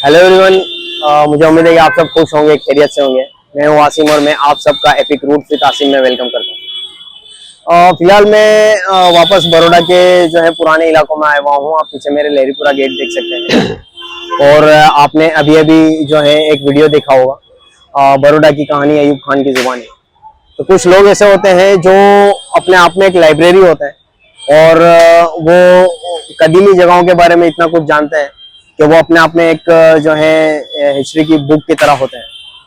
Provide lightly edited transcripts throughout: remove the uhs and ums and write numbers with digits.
Hello everyone, मुझे उम्मीद है कि आप सब खुश होंगे, खैरियत से होंगे। मैं हूं आसिम और मैं आप सबका एपिक रूट विद आसिम में वेलकम करता हूं। फिलहाल मैं वापस बड़ौदा के जो है पुराने इलाकों में आया हुआ हूं। आप पीछे मेरे लहरीपुरा गेट देख सकते हैं। और आपने अभी अभी जो है एक वीडियो देखा होगा, बड़ौदा की कहानी अयूब खान की जुबानी। तो कुछ लोग ऐसे होते हैं जो अपने आप में एक लाइब्रेरी होता है और वो कदीमी जगहों के बारे में इतना कुछ जानते हैं कि वो अपने आप में एक जो है हिस्ट्री की बुक की तरह होते हैं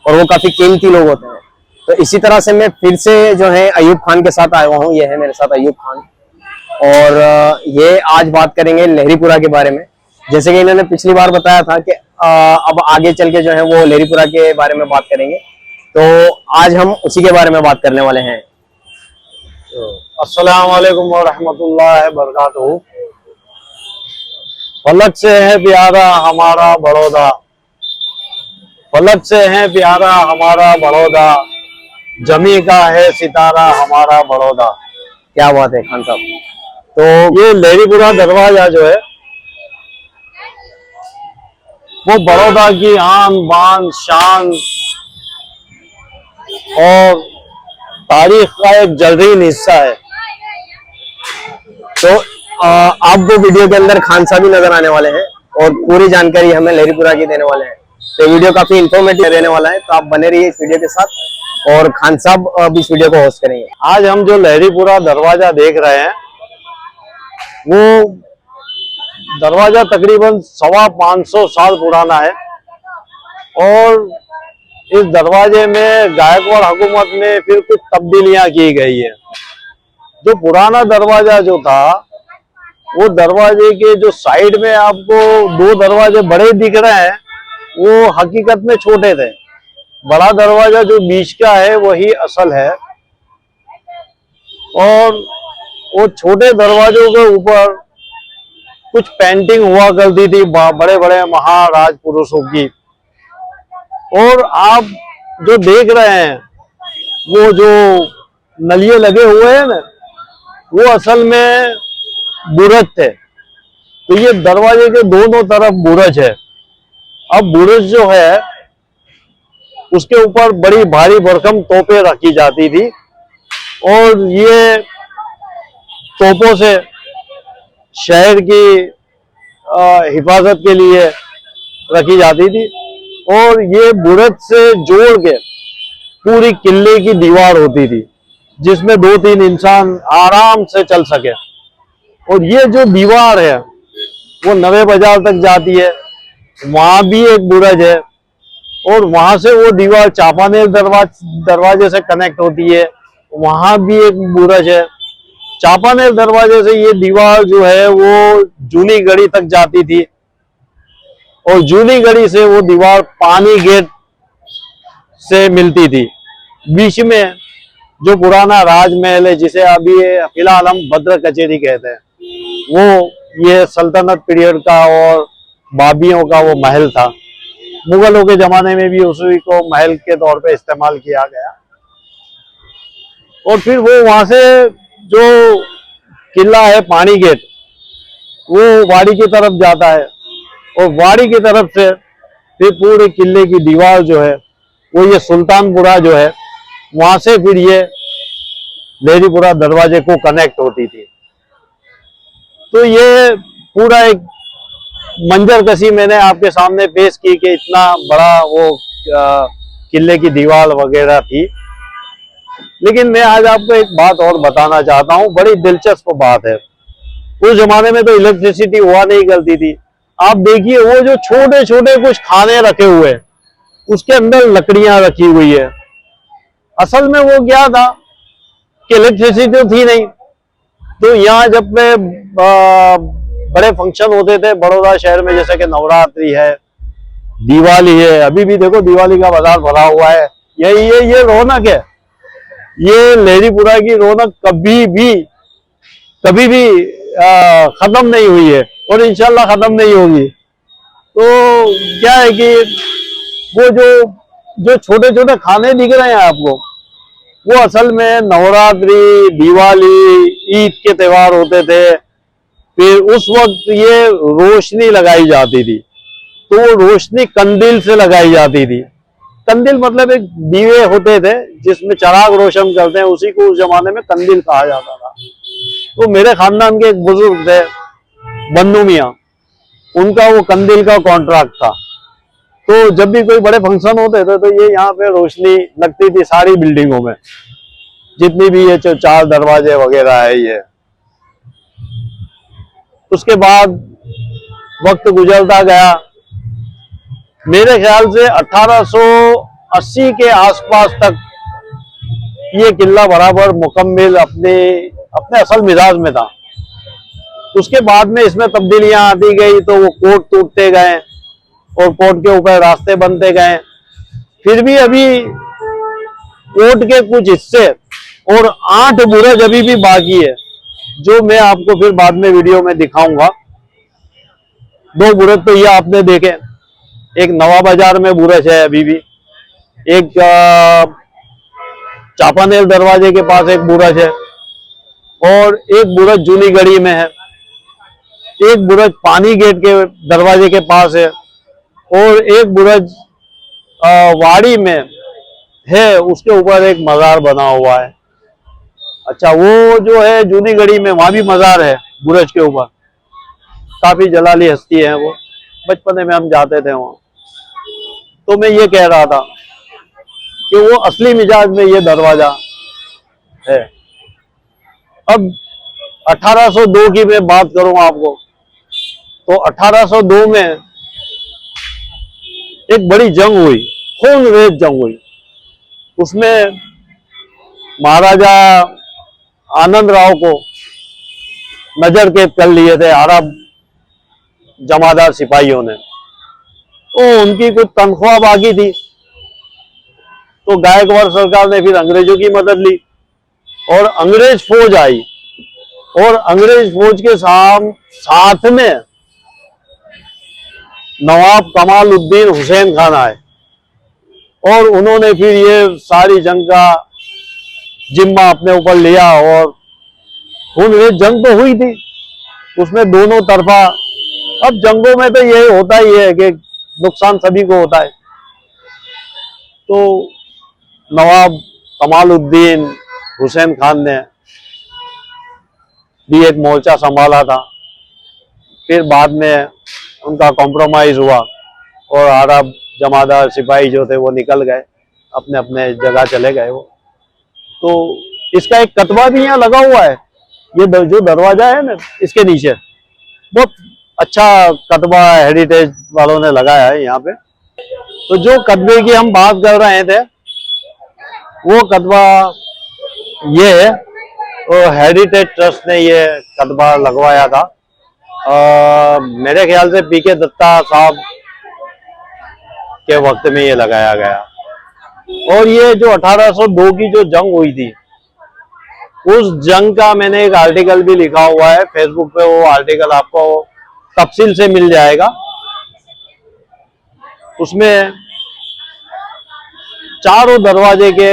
और वो काफी कीमती लोग होते हैं। तो इसी तरह से मैं फिर से जो है अयूब खान के साथ आया हुआ हूँ। ये है मेरे साथ अयूब खान और ये आज बात करेंगे लहरीपुरा के बारे में। जैसे कि इन्होंने पिछली बार बताया था कि अब आगे चल के जो है वो लहरीपुरा के बारे में बात करेंगे, तो आज हम उसी के बारे में बात करने वाले हैं। अस्सलाम वालेकुम व रहमतुल्लाहि व बरकातुहू। फलक से है प्यारा हमारा बड़ौदा, फलक से है प्यारा हमारा बड़ौदा, जमी का है सितारा हमारा बड़ौदा। क्या बात है खान साहब। तो ये लहरीपुरा दरवाजा जो है वो बड़ौदा की आन बान शान और तारीख का एक जलरीन हिस्सा है। तो आपको वीडियो के अंदर खान साहब भी नजर आने वाले हैं और पूरी जानकारी हमें लहरीपुरा की देने वाले हैं। तो वीडियो काफी इंफॉर्मेटिव रहने वाला है, तो आप बने रहिए इस वीडियो के साथ और खान साहब भी इस वीडियो को होस्ट करेंगे। आज हम जो लहरीपुरा दरवाजा देख रहे हैं वो दरवाजा तकरीबन 550 साल पुराना है और इस दरवाजे में गायकवाड़ हुकूमत में फिर कुछ तब्दीलियां की गई है। जो पुराना दरवाजा जो था वो दरवाजे के जो साइड में आपको 2 दरवाजे बड़े दिख रहे हैं वो हकीकत में छोटे थे। बड़ा दरवाजा जो बीच का है वही असल है और वो छोटे दरवाजों के ऊपर कुछ पेंटिंग हुआ करती थी बड़े बड़े महाराज पुरुषों की। और आप जो देख रहे हैं वो जो नलिये लगे हुए हैं ना वो असल में बुरज थे। तो ये दरवाजे के दोनों तरफ बुरज है। अब बुरज जो है उसके ऊपर बड़ी भारी भरकम तोपें रखी जाती थी और ये तोपों से शहर की हिफाजत के लिए रखी जाती थी। और ये बुरज से जोड़ के पूरी किले की दीवार होती थी जिसमें 2-3 इंसान आराम से चल सके। और ये जो दीवार है वो नवे बाजार तक जाती है, वहां भी एक बुरज है और वहां से वो दीवार चापानेर दरवाजे से कनेक्ट होती है, वहां भी एक बुरज है। चापानेर दरवाजे से ये दीवार जो है वो जूनी गढ़ी तक जाती थी और जूनी गढ़ी से वो दीवार पानी गेट से मिलती थी। बीच में जो पुराना राजमहल है जिसे अभी फिलहाल हम भद्र कचेरी कहते हैं, वो ये सल्तनत पीरियड का और बाबियों का वो महल था। मुगलों के जमाने में भी उसी को महल के तौर पे इस्तेमाल किया गया। और फिर वो वहां से जो किला है पानी गेट वो वाड़ी की तरफ जाता है और वाड़ी की तरफ से फिर पूरे किले की दीवार जो है वो ये सुल्तानपुरा जो है वहां से फिर ये लहरीपुरा दरवाजे को कनेक्ट होती थी। तो ये पूरा एक मंजर कसी मैंने आपके सामने पेश की कि इतना बड़ा वो किले की दीवार वगैरह थी। लेकिन मैं आज आपको एक बात और बताना चाहता हूँ, बड़ी दिलचस्प बात है। उस जमाने में तो इलेक्ट्रिसिटी हुआ नहीं करती थी। आप देखिए वो जो छोटे छोटे कुछ खाने रखे हुए उसके अंदर लकड़ियां रखी हुई है। असल में वो क्या था कि इलेक्ट्रिसिटी तो थी नहीं। तो यहाँ जब में बड़े फंक्शन होते थे बड़ौदा शहर में, जैसे कि नवरात्रि है, दिवाली है, अभी भी देखो दिवाली का बाजार भरा हुआ है। ये रौनक है, ये लहरीपुरा की रौनक कभी भी खत्म नहीं हुई है और इंशाल्लाह खत्म नहीं होगी। तो क्या है कि वो जो छोटे छोटे खाने दिख रहे हैं आपको वो असल में नवरात्रि, दिवाली, ईद के त्योहार होते थे। फिर उस वक्त ये रोशनी लगाई जाती थी तो वो रोशनी कंदील से लगाई जाती थी। कंदील मतलब एक दीवे होते थे जिसमें चिराग रोशन करते हैं, उसी को उस जमाने में कंदील कहा जाता था। तो मेरे खानदान के एक बुजुर्ग थे बन्नू मियाँ, उनका वो कंदील का कॉन्ट्रैक्ट था। तो जब भी कोई बड़े फंक्शन होते थे तो ये यहाँ पे रोशनी लगती थी सारी बिल्डिंगों में, जितनी भी ये चार दरवाजे वगैरह है ये। उसके बाद वक्त गुजरता गया, मेरे ख्याल से 1880 के आसपास तक ये किला बराबर मुकम्मिल अपने अपने असल मिजाज में था। उसके बाद में इसमें तब्दीलियां आती गई, तो वो कोट टूटते गए और कोट के ऊपर रास्ते बनते गए। फिर भी अभी कोट के कुछ हिस्से और 8 बुर्ज अभी भी बाकी है, जो मैं आपको फिर बाद में वीडियो में दिखाऊंगा। 2 बुर्ज तो ये आपने देखे, एक नवा बाजार में बुर्ज है अभी भी, एक चापानेर दरवाजे के पास एक बुर्ज है, और एक बुर्ज जूनी गढ़ी में है, एक बुर्ज पानी गेट के दरवाजे के पास है, और एक बुर्ज वाड़ी में है, उसके ऊपर एक मजार बना हुआ है। अच्छा, वो जो है जूनी गढ़ी में, वहां भी मजार है बुर्ज के ऊपर, काफी जलाली हस्ती है वो, बचपने में हम जाते थे वहां। तो मैं ये कह रहा था कि वो असली मिजाज में ये दरवाजा है। अब 1802 की मैं बात करूं आपको, तो 1802 में एक बड़ी जंग हुई, खूनरेज जंग हुई। उसमें महाराजा आनंद राव को नजर कैद कर लिए थे अरब जमादार सिपाहियों ने। तो उनकी कुछ तनख्वाह बाकी थी, तो गायकवाड़ सरकार ने फिर अंग्रेजों की मदद ली और अंग्रेज फौज आई, और अंग्रेज फौज के साथ में नवाब कमालुद्दीन हुसैन खान आए, और उन्होंने फिर ये सारी जंग का जिम्मा अपने ऊपर लिया। और खूनरेज जंग तो हुई थी, उसमें दोनों तरफा, अब जंगों में तो ये होता ही है कि नुकसान सभी को होता है। तो नवाब कमालुद्दीन हुसैन खान ने भी एक मोर्चा संभाला था। फिर बाद में उनका कॉम्प्रोमाइज हुआ और अरब जमादार सिपाही जो थे वो निकल गए, अपने अपने जगह चले गए वो। तो इसका एक कतबा भी यहाँ लगा हुआ है, ये जो दरवाजा है ना, इसके नीचे बहुत अच्छा कतबा हेरिटेज वालों ने लगाया है यहाँ पे। तो जो कतबे की हम बात कर रहे थे, वो कतबा ये है, और हेरिटेज ट्रस्ट ने ये कतबा लगवाया था। मेरे ख्याल से पीके दत्ता साहब के वक्त में ये लगाया गया। और ये जो 1802 की जो जंग हुई थी, उस जंग का मैंने एक आर्टिकल भी लिखा हुआ है फेसबुक पे, वो आर्टिकल आपको तफसील से मिल जाएगा। उसमें चारों दरवाजे के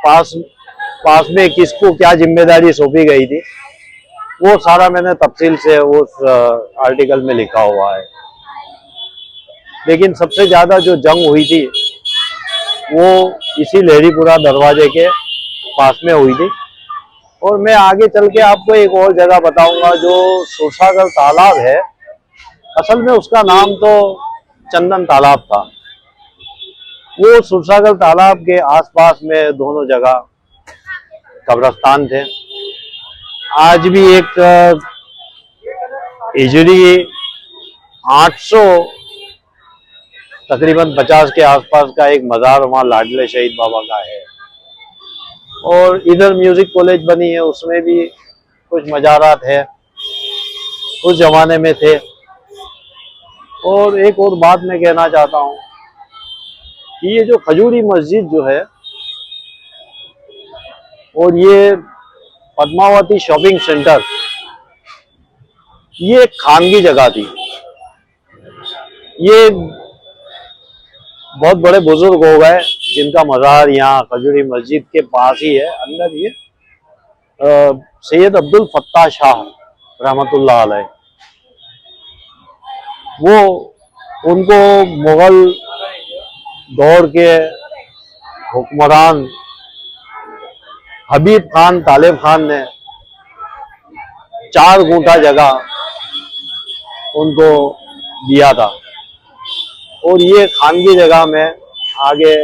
पास में किसको क्या जिम्मेदारी सौंपी गई थी, वो सारा मैंने तफसील से उस आर्टिकल में लिखा हुआ है। लेकिन सबसे ज्यादा जो जंग हुई थी वो इसी लहरीपुरा दरवाजे के पास में हुई थी। और मैं आगे चल के आपको एक और जगह बताऊंगा जो सुरसागर तालाब है, असल में उसका नाम तो चंदन तालाब था। वो सुरसागर तालाब के आसपास में दोनों जगह कब्रिस्तान थे। आज भी एक हिजरी 800 तकरीबन 50 के आसपास का एक मजार वहाँ लाडले शहीद बाबा का है। और इधर म्यूजिक कॉलेज बनी है, उसमें भी कुछ मजारात है, उस जमाने में थे। और एक और बात मैं कहना चाहता हूँ कि ये जो खजूरी मस्जिद जो है और ये पद्मावती शॉपिंग सेंटर, ये एक खानगी जगह थी। ये बहुत बड़े बुजुर्ग हो गए जिनका मजार यहाँ खजूरी मस्जिद के पास ही है, अंदर ही है। सैयद अब्दुल फत्ताह शाह रहमतुल्लाह अलैह, वो उनको मुगल दौर के हुक्मरान हबीब खान तालिब खान ने 4 गुंठा जगह उनको दिया था, और ये खानगी जगह में आगे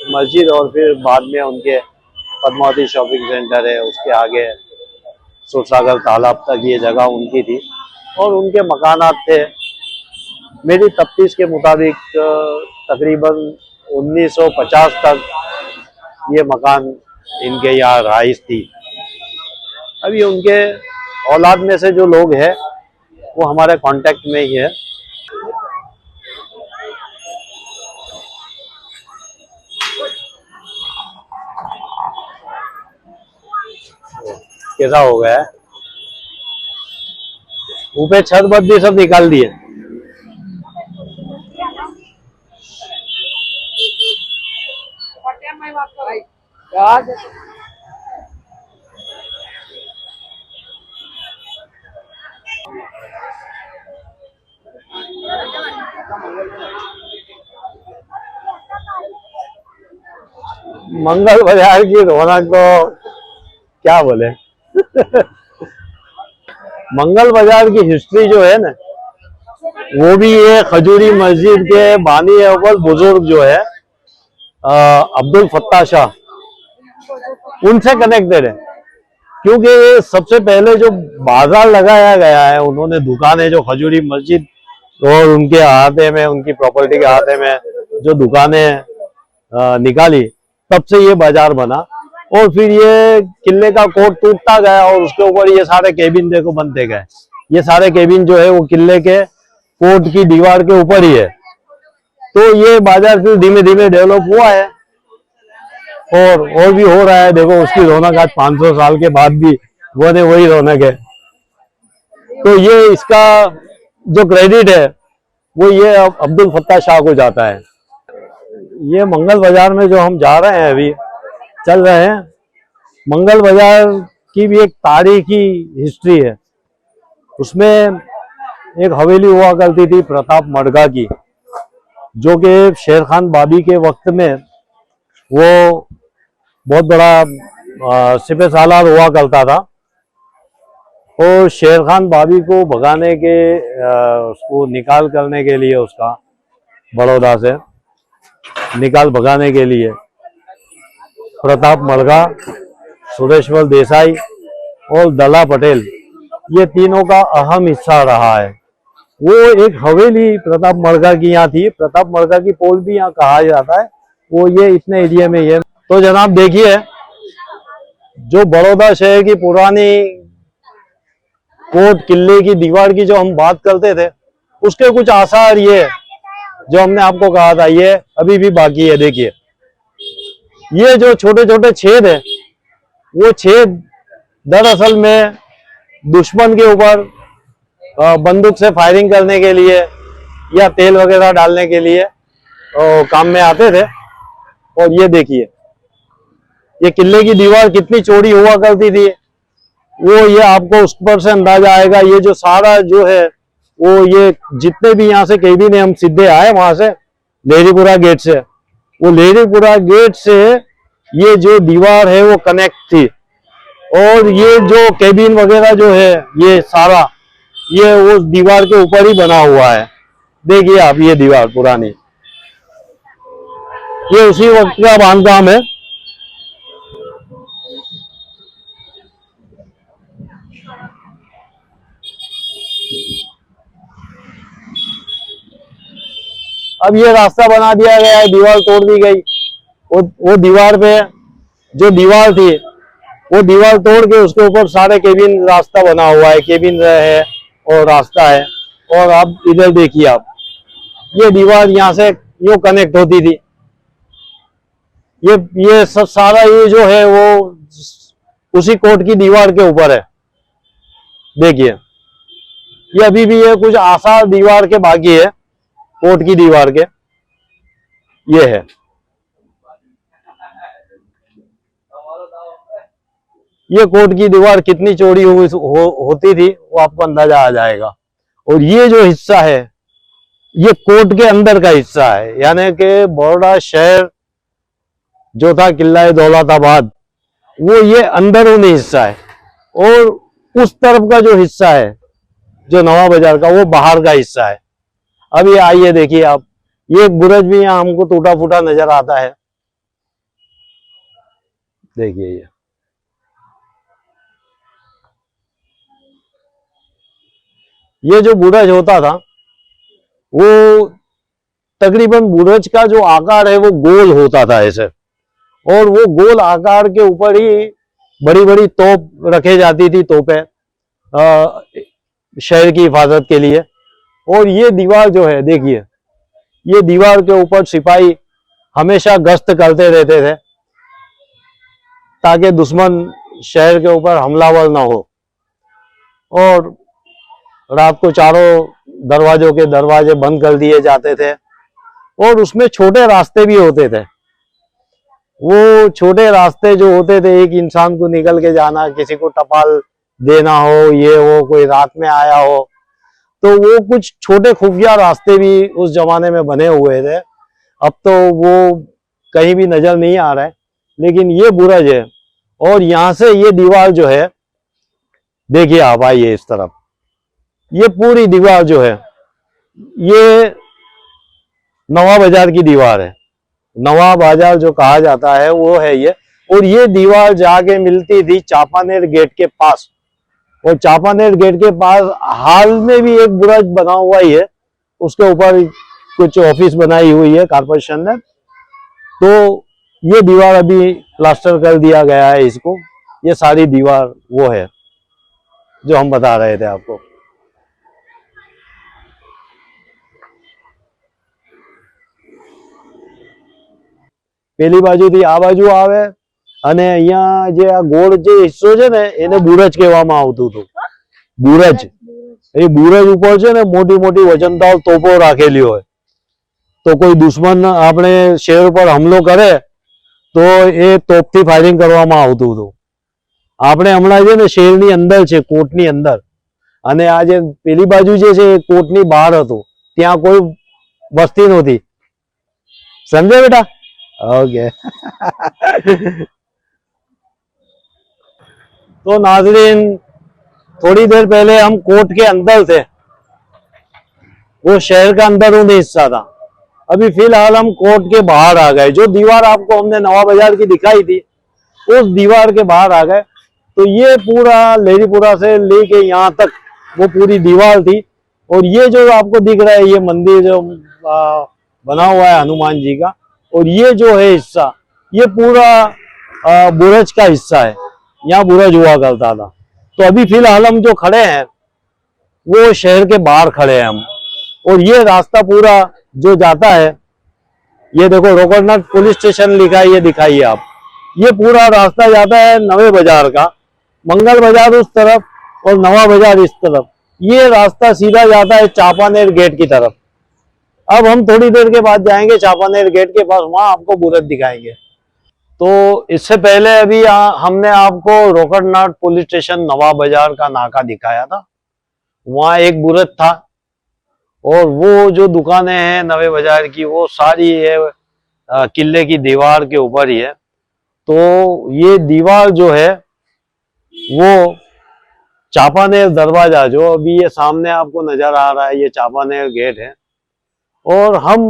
मस्जिद और फिर बाद में उनके पद्मावती शॉपिंग सेंटर है, उसके आगे सुरसागर तालाब तक ये जगह उनकी थी और उनके मकानात थे। मेरी तफ्तीश के मुताबिक तकरीबन 1950 तक ये मकान इनके यहाँ रहाइश थी। अभी उनके औलाद में से जो लोग हैं वो हमारे कांटेक्ट में ही है। कैसा हो गया है? ऊपर छत बत भी सब निकाल दिए। मंगल बाजार की रौनक तो क्या बोले। मंगल बाजार की हिस्ट्री जो है ना, वो भी ये खजूरी मस्जिद के बानी अव्वल बुजुर्ग जो है अब्दुल फत्ता शाह, उनसे कनेक्टेड है। क्योंकि ये सबसे पहले जो बाजार लगाया गया है, उन्होंने दुकानें जो खजूरी मस्जिद और उनके अहाते में, उनकी प्रॉपर्टी के अहाते में जो दुकानें निकाली, तब से ये बाजार बना। और फिर ये किले का कोट टूटता गया और उसके ऊपर ये सारे केबिन देखो बनते गए। ये सारे केबिन जो है वो किले के कोट की दीवार के ऊपर ही है। तो ये बाजार फिर धीमे धीमे डेवलप हुआ है और भी हो रहा है। देखो उसकी रौनक आज 500 साल के बाद भी वो ने वही रौनक है। तो ये इसका जो क्रेडिट है वो ये अब्दुल फत्ता शाह को जाता है। ये मंगल बाजार में जो हम जा रहे हैं, अभी चल रहे हैं, मंगल बाजार की भी एक तारीखी हिस्ट्री है। उसमें एक हवेली हुआ करती थी प्रताप मडगा की, जो कि शेर खान बाबी के वक्त में वो बहुत बड़ा सिपह सालार हुआ करता था। और शेर खान बाबी को भगाने के उसको निकाल करने के लिए, उसका बड़ौदा से निकाल भगाने के लिए प्रताप मडगा, सुरेश्वर देसाई और दला पटेल, ये तीनों का अहम हिस्सा रहा है। वो एक हवेली प्रताप मडगा की यहाँ थी, प्रताप मडगा की पोल भी यहाँ कहा जाता है, वो ये इतने एरिया में ये। तो जनाब देखिए, जो बड़ौदा शहर की पुरानी कोट किले की दीवार की जो हम बात करते थे, उसके कुछ आसार ये जो हमने आपको कहा था, ये अभी भी बाकी है। देखिए ये जो छोटे छोटे छेद है, वो छेद दरअसल में दुश्मन के ऊपर बंदूक से फायरिंग करने के लिए या तेल वगैरह डालने के लिए काम में आते थे। और ये देखिए, ये किले की दीवार कितनी चौड़ी हुआ करती थी, वो ये आपको उस पर से अंदाजा आएगा। ये जो सारा जो है वो, ये जितने भी यहाँ से केबिन है, हम सीधे आए वहां से लेहरीपुरा गेट से, वो लेहरीपुरा गेट से ये जो दीवार है वो कनेक्ट थी। और ये जो केबिन वगैरह जो है, ये सारा ये उस दीवार के ऊपर ही बना हुआ है। देखिए आप, ये दीवार पुरानी, ये उसी वक्त का बांधकाम है। अब ये रास्ता बना दिया गया है, दीवार तोड़ दी गई। वो दीवार पे जो दीवार थी, वो दीवार तोड़ के उसके ऊपर सारे केबिन रास्ता बना हुआ है, केबिन है और रास्ता है। और अब इधर देखिए आप, ये दीवार यहाँ से यूं कनेक्ट होती थी। ये सब सारा ये जो है वो उसी कोट की दीवार के ऊपर है। देखिए ये अभी भी ये कुछ आसार दीवार के बाकी है, कोट की दीवार के, ये है। ये कोट की दीवार कितनी चौड़ी होती थी वो आपको अंदाजा आ जाएगा। और ये जो हिस्सा है ये कोट के अंदर का हिस्सा है, यानी कि बड़ौदा शहर जो था किला दौलताबाद, वो ये अंदरूनी हिस्सा है, और उस तरफ का जो हिस्सा है जो नवा बाजार का, वो बाहर का हिस्सा है। अब ये आइए देखिए आप, ये बुरुज भी यहाँ हमको टूटा फूटा नजर आता है, देखिए ये जो बुरुज होता था वो तकरीबन बुरुज का जो आकार है वो गोल होता था ऐसे, और वो गोल आकार के ऊपर ही बड़ी बड़ी तोप रखे जाती थी, तोपें शहर की हिफाजत के लिए। और ये दीवार जो है देखिए, ये दीवार के ऊपर सिपाही हमेशा गश्त करते रहते थे ताकि दुश्मन शहर के ऊपर हमलावर ना हो। और रात को चारों दरवाजों के दरवाजे बंद कर दिए जाते थे, और उसमें छोटे रास्ते भी होते थे। वो छोटे रास्ते जो होते थे, एक इंसान को निकल के जाना, किसी को टपाल देना हो, ये हो, कोई रात में आया हो, तो वो कुछ छोटे खुफिया रास्ते भी उस जमाने में बने हुए थे। अब तो वो कहीं भी नजर नहीं आ रहा है, लेकिन ये बुरुज है। और यहां से ये दीवार जो है, देखिए आप आइए इस तरफ, ये पूरी दीवार जो है ये नवा बाजार की दीवार है। नवा बाजार जो कहा जाता है वो है ये। और ये दीवार जाके मिलती थी चापानेर गेट के पास, और चापानेर गेट के पास हाल में भी एक बुरुज बना हुआ ही है, उसके ऊपर कुछ ऑफिस बनाई हुई है कारपोरेशन ने। तो ये दीवार अभी प्लास्टर कर दिया गया है इसको। ये सारी दीवार वो है जो हम बता रहे थे आपको। પેલી બાજુથી આ બાજુ આવે, અને અહીંયા જે આ ગોળ જે હિસ્સો છે ને એને બુરજ કહેવામાં આવતું હતું। બુરજ, એ બુરજ ઉપર છે ને મોટી મોટી વજનદાર તોપો રાખેલી હોય, તો કોઈ દુશ્મન આપણે શહેર પર હુમલો કરે તો એ તોપથી ફાયરિંગ કરવામાં આવતું હતું। આપણે હમણાં છે ને શહેરની અંદર છે, કોટની અંદર, અને આ જે પેલી બાજુ જે છે એ કોટની બહાર હતું, ત્યાં કોઈ વસ્તી નહોતી। સમજે બેટા? ओके तो नाजरीन, थोड़ी देर पहले हम कोर्ट के अंदर थे, वो शहर का अंदरूनी हिस्सा था। अभी फिलहाल हम कोर्ट के बाहर आ गए। जो दीवार आपको हमने नवा बाजार की दिखाई थी, उस दीवार के बाहर आ गए। तो ये पूरा लेरीपुरा से लेके यहाँ तक वो पूरी दीवार थी। और ये जो आपको दिख रहा है ये मंदिर जो बना हुआ है हनुमान जी का, और ये जो है हिस्सा, ये पूरा बुरुज का हिस्सा है, यहाँ बुरुज हुआ करता था। तो अभी फिलहाल हम जो खड़े हैं वो शहर के बाहर खड़े हैं हम। और ये रास्ता पूरा जो जाता है, ये देखो रोकड़नाथ पुलिस स्टेशन लिखा है, ये दिखाइए आप। ये पूरा रास्ता जाता है नवे बाजार का, मंगल बाजार उस तरफ और नवा बाजार इस तरफ। ये रास्ता सीधा जाता है चापानेर गेट की तरफ। अब हम थोड़ी देर के बाद जाएंगे चापानेर गेट के पास, वहां आपको बुरुज दिखाएंगे। तो इससे पहले अभी हमने आपको रोकड़नाथ पुलिस स्टेशन नवा बाजार का नाका दिखाया था। वहां एक बुरुज था, और वो जो दुकानें हैं नवे बाजार की वो सारी है किले की दीवार के ऊपर ही है। तो ये दीवार जो है वो चापानेर दरवाजा, जो अभी ये सामने आपको नजर आ रहा है, ये चापानेर गेट है। और हम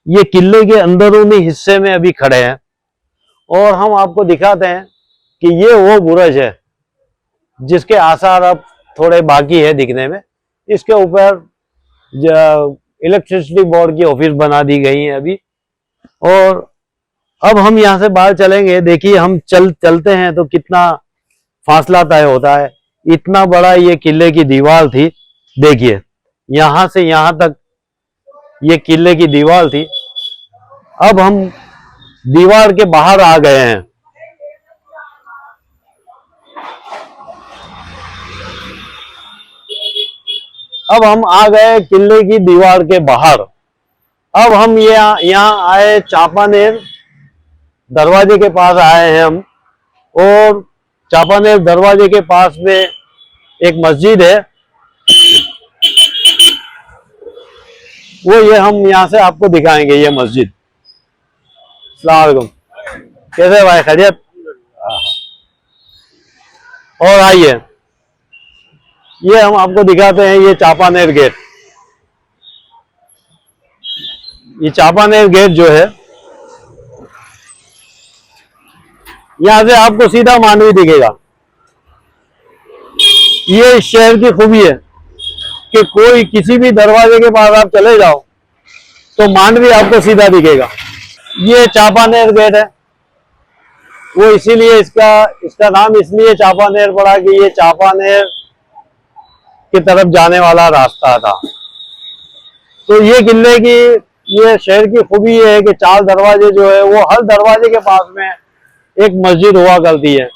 ये किले के अंदरूनी हिस्से में अभी खड़े हैं, और हम आपको दिखाते हैं कि ये वो बुरुज है जिसके आसार अब थोड़े बाकी है दिखने में। इसके ऊपर इलेक्ट्रिसिटी बोर्ड की ऑफिस बना दी गई है अभी। और अब हम यहाँ से बाहर चलेंगे। देखिए हम चलते हैं तो कितना फासला तय होता है। इतना बड़ा ये किले की दीवार थी, देखिए यहाँ से यहाँ तक ये किले की दीवार थी। अब हम दीवार के बाहर आ गए हैं। अब हम आ गए किले की दीवार के बाहर। अब हम यहाँ आए, चापानेर दरवाजे के पास आए हैं हम। और चापानेर दरवाजे के पास में एक मस्जिद है। वो ये हम यहाँ से आपको दिखाएंगे, ये मस्जिद। अस्सलाम वालेकुम, कैसे भाई, खैरियत? और आइए, ये हम आपको दिखाते हैं, ये चापानेर गेट। ये चापानेर गेट जो है, यहाँ से आपको सीधा मांडवी दिखेगा। ये इस शहर की खूबी है कि कोई किसी भी दरवाजे के पास आप चले जाओ तो मांडवी आपको सीधा दिखेगा। ये चापानेर गेट है, वो इसीलिए इसका इसका नाम इसलिए चापानेर पड़ा कि ये चापानेर की तरफ जाने वाला रास्ता था। तो ये किले की, ये शहर की खूबी ये है कि 4 दरवाजे जो है वो हर दरवाजे के पास में एक मस्जिद हुआ करती है।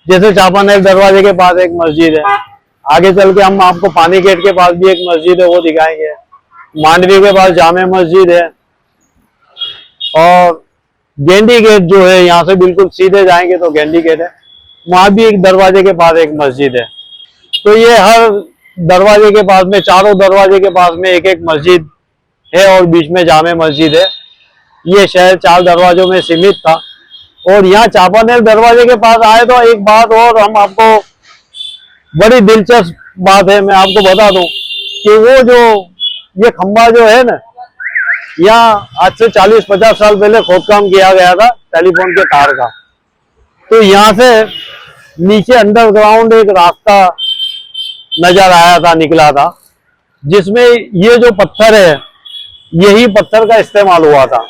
जैसे चापानेर दरवाजे के पास एक मस्जिद है, आगे चल के हम आपको पानी गेट के पास भी एक मस्जिद है वो दिखाएंगे, मांडवी के पास जामे मस्जिद है, और गेंडी गेट जो है यहाँ से बिल्कुल सीधे जाएंगे तो गेंडी गेट है, वहां भी एक दरवाजे के पास एक मस्जिद है। तो ये हर दरवाजे के पास में, चारों दरवाजे के पास में एक एक मस्जिद है और बीच में जामे मस्जिद है। ये शहर 4 दरवाजों में सीमित था। और यहाँ चापानेर दरवाजे के पास आए तो एक बात और हम आपको, बड़ी दिलचस्प बात है, मैं आपको बता दूं कि वो जो ये खंबा जो है ना, यहाँ आज से 40-50 साल पहले खोदकाम किया गया था टेलीफोन के तार का। तो यहाँ से नीचे अंडरग्राउंड एक रास्ता नजर आया था, निकला था, जिसमें ये जो पत्थर है, यही पत्थर का इस्तेमाल हुआ था।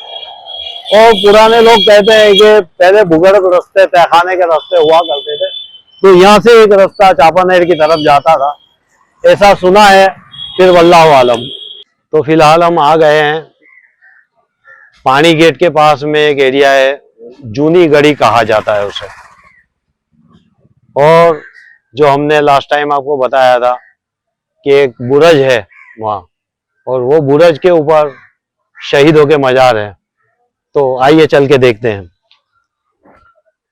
और पुराने लोग कहते हैं कि पहले भूगर्भ रास्ते, तहखाने के रास्ते हुआ करते थे, तो यहाँ से एक रास्ता चापानेर की तरफ जाता था, ऐसा सुना है, फिर वल्लाहु आलम। तो फिलहाल हम आ गए हैं पानी गेट के पास में, एक एरिया है, जूनी गढ़ी कहा जाता है उसे। और जो हमने लास्ट टाइम आपको बताया था कि एक बुर्ज है वहां, और वो बुर्ज के ऊपर शहीदों के मजार है। तो आइए चल के देखते हैं,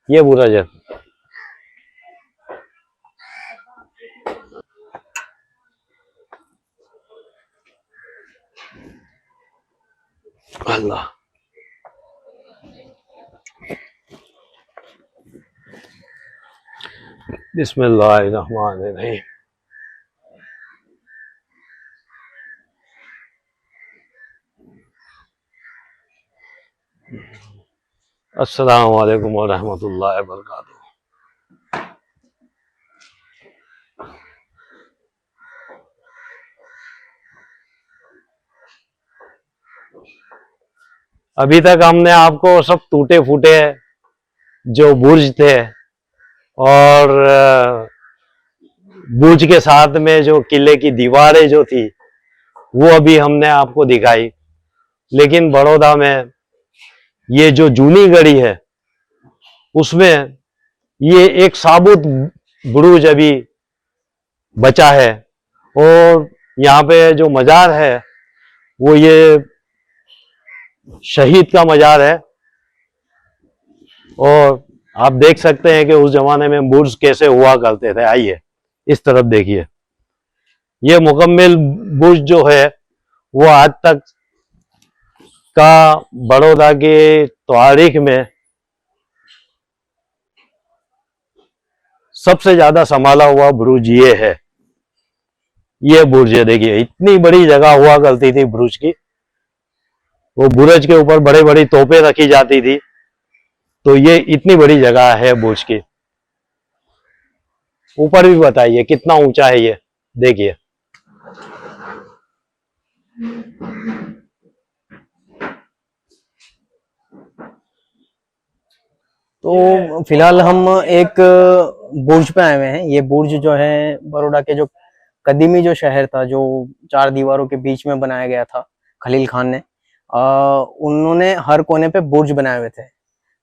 ये बुर्ज है। अल्लाह, बिस्मिल्लाहिर्रहमानिर्रहीम। अस्सलाम वालेकुम व रहमतुल्लाहि व बरकातुहू। अभी तक हमने आपको सब टूटे फूटे जो बुर्ज थे और बुर्ज के साथ में जो किले की दीवारें जो थी वो अभी हमने आपको दिखाई। लेकिन बड़ौदा में ये जो जूनी गढ़ी है उसमें ये एक साबुत बुरुज अभी बचा है, और यहाँ पे जो मजार है वो ये शहीद का मजार है। और आप देख सकते हैं कि उस जमाने में बुर्ज कैसे हुआ करते थे। आइए इस तरफ देखिए, ये मुकम्मल बुर्ज जो है वो आज तक का बड़ौदा के तारीख में सबसे ज्यादा संभाला हुआ बुर्ज ये है। ये बुर्ज है, देखिए इतनी बड़ी जगह हुआ करती थी बुर्ज की, वो बुर्ज के ऊपर बड़े बड़ी तोपें रखी जाती थी। तो ये इतनी बड़ी जगह है बुर्ज की। ऊपर भी बताइए कितना ऊंचा है ये, देखिए। तो फिलहाल हम एक बुर्ज पे आए हुए हैं। ये बुर्ज जो है बड़ौदा के जो कदीमी जो शहर था, जो 4 दीवारों के बीच में बनाया गया था खलील खान ने, उन्होंने हर कोने पे बुर्ज बनाए हुए थे।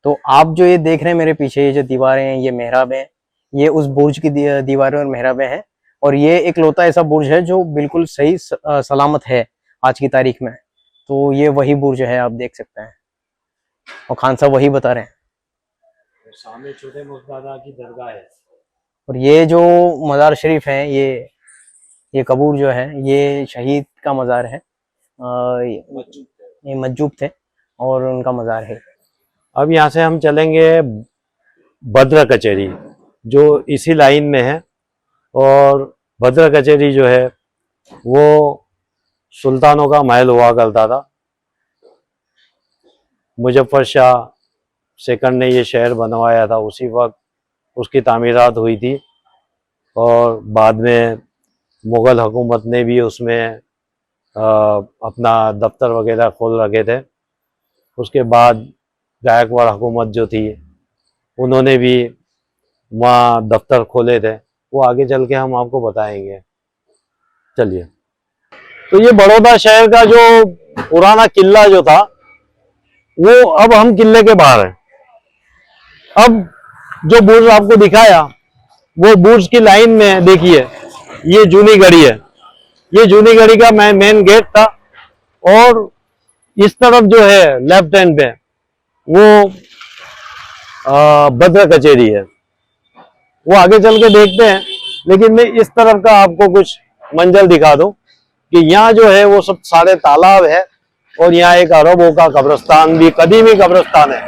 तो आप जो ये देख रहे हैं मेरे पीछे, ये जो दीवारें हैं, ये मेहराब हैं, ये उस बुर्ज की दीवारें और मेहराबें हैं। और ये एक लौता ऐसा बुर्ज है जो बिल्कुल सही सलामत है आज की तारीख में। तो ये वही बुर्ज है, आप देख सकते हैं, और खान साहब वही बता रहे हैं। सामने छोटे मुस्तादा की दरगाह है। और ये जो मज़ार शरीफ है, ये कबूर जो है, ये शहीद का मज़ार है। ये मज्जूब थे और उनका मज़ार है। अब यहाँ से हम चलेंगे भद्र कचेरी, जो इसी लाइन में है। और भद्र कचेरी जो है वो सुल्तानों का महल हुआ करता था। मुजफ्फर शाह सेकंड ने ये शहर बनवाया था, उसी वक्त उसकी तामीरात हुई थी। और बाद में मुग़ल हुकूमत ने भी उसमें अपना दफ्तर वगैरह खोल रखे थे। उसके बाद गायकवाड़ हुकूमत जो थी उन्होंने भी वहाँ दफ्तर खोले थे, वो आगे चल के हम आपको बताएंगे। चलिए, तो ये बड़ौदा शहर का जो पुराना किला जो था वो अब हम किले के बाहर हैं। अब जो बुर्ज आपको दिखाया वो बुर्ज की लाइन में देखिए, ये जूनी गढ़ी है। ये जूनी गढ़ी का मेन गेट था। और इस तरफ जो है लेफ्ट हैंड पे वो भद्र कचेरी है, वो आगे चल के देखते हैं। लेकिन मैं इस तरफ का आपको कुछ मंजर दिखा दूं कि यहाँ जो है वो सब सारे तालाब है। और यहाँ एक अरबों का कब्रिस्तान भी, कदीमी कब्रिस्तान है।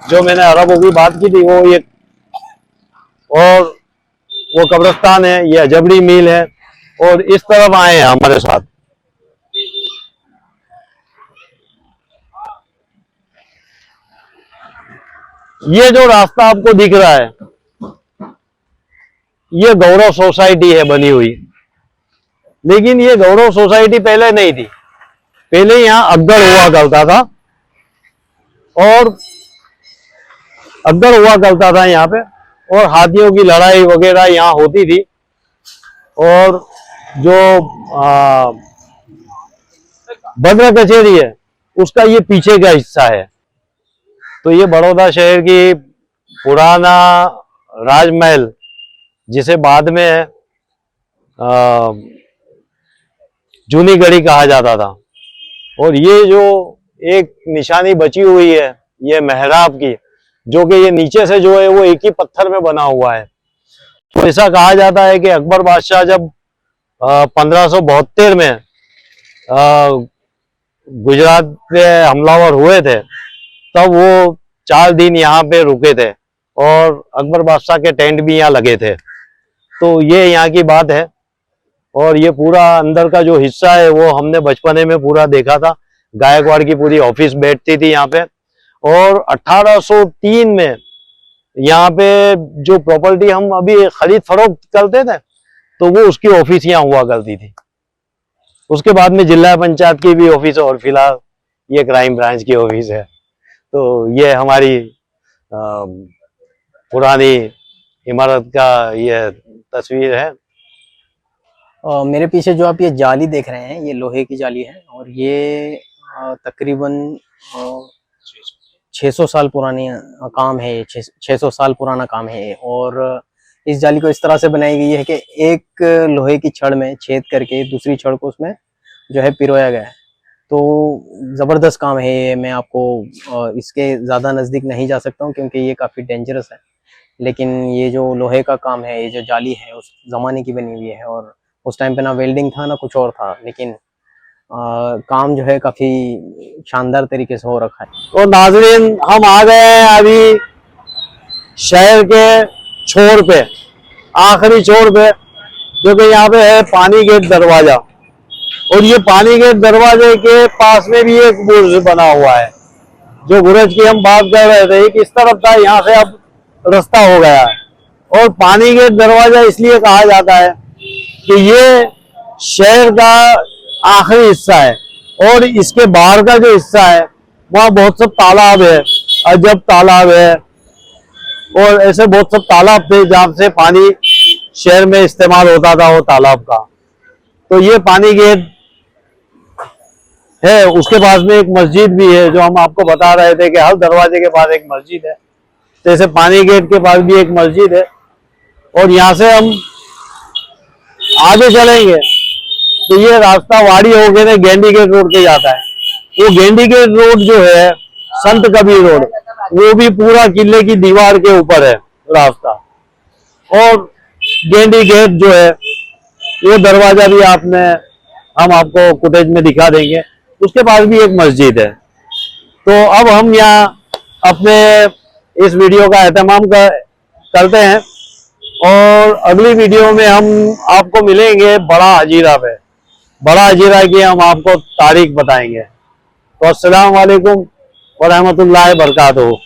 जो मैंने अरबों की बात की थी वो ये, और वो कब्रिस्तान है, ये अजबड़ी मील है। और इस तरफ आए हैं हमारे साथ। ये जो रास्ता आपको दिख रहा है ये गौरव सोसाइटी है बनी हुई। लेकिन ये गौरव सोसाइटी पहले नहीं थी, पहले यहाँ अकबर हुआ करता था। और अकबर हुआ करता था यहाँ पे, और हाथियों की लड़ाई वगैरह यहाँ होती थी। और जो भद्र कचेरी है उसका ये पीछे का हिस्सा है। तो ये बड़ौदा शहर की पुराना राजमहल, जिसे बाद में जूनी गढ़ी कहा जाता था। और ये जो एक निशानी बची हुई है ये मेहराब की, जो कि ये नीचे से जो है वो एक ही पत्थर में बना हुआ है। तो ऐसा कहा जाता है कि अकबर बादशाह जब 1572 में गुजरात पे हमलावर हुए थे तब वो 4 दिन यहाँ पे रुके थे। और अकबर बादशाह के टेंट भी यहाँ लगे थे। तो ये यहाँ की बात है। और ये पूरा अंदर का जो हिस्सा है वो हमने बचपने में पूरा देखा था। गायकवाड़ की पूरी ऑफिस बैठती थी यहाँ पे। और 1803 में यहाँ पे जो प्रॉपर्टी हम अभी खरीद फरोख्त करते थे तो वो उसकी ऑफिस यहाँ हुआ करती थी। उसके बाद में जिला पंचायत की भी ऑफिस है, और फिलहाल ये क्राइम ब्रांच की ऑफिस है। तो ये हमारी पुरानी इमारत का ये तस्वीर है। मेरे पीछे जो आप ये जाली देख रहे हैं ये लोहे की जाली है। और ये तकरीबन 600 साल पुरानी काम है। 600 साल पुराना काम है। और इस जाली को इस तरह से बनाई गई है कि एक लोहे की छड़ में छेद करके दूसरी छड़ को उसमें जो है पिरोया गया है। तो ज़बरदस्त काम है ये। मैं आपको इसके ज़्यादा नज़दीक नहीं जा सकता हूँ क्योंकि ये काफ़ी डेंजरस है। लेकिन ये जो लोहे का काम है, ये जो जाली है उस ज़माने की बनी हुई है। और उस टाइम पे ना वेल्डिंग था ना कुछ और था, लेकिन काम जो है काफ़ी शानदार तरीके से हो रखा है। तो नाजरीन, हम आ गए हैं अभी शहर के छोर पे, आखिरी छोर पे, जो कि यहाँ पे है पानी गेट दरवाजा। और ये पानी गेट दरवाजे के पास में भी एक बुर्ज बना हुआ है। जो बुर्ज की हम बात कर रहे थे किस तरफ था, यहाँ से अब रास्ता हो गया है। और पानी गेट दरवाजा इसलिए कहा जाता है कि ये शहर का आखिरी हिस्सा है। और इसके बाहर का जो हिस्सा है वहाँ बहुत सब तालाब है, अजब तालाब है, और ऐसे बहुत सब तालाब थे जहाँ से पानी शहर में इस्तेमाल होता था वो तालाब का। तो ये पानी गेट है। उसके पास में एक मस्जिद भी है, जो हम आपको बता रहे थे कि हर दरवाजे के पास एक मस्जिद है। तो ऐसे पानी गेट के पास भी एक मस्जिद है। और यहाँ से हम आगे चलेंगे तो ये रास्ता वाड़ी होके ना गेंडी गेट रोड के जाता है। वो गेंडी गेट रोड जो है संत कबीर रोड, वो भी पूरा किले की दीवार के ऊपर है रास्ता। और गेंडी गेट जो है ये दरवाजा भी हम आपको फुटेज में दिखा देंगे। उसके पास भी एक मस्जिद है। तो अब हम यहाँ अपने इस वीडियो का एहतमाम करते हैं और अगली वीडियो में हम आपको मिलेंगे बड़ा हजीरा पे। बड़ा हजीरा की हम आपको तारीख बताएंगे। तो अस्सलाम वालेकुम व रहमतुल्लाहि व बरकातहू।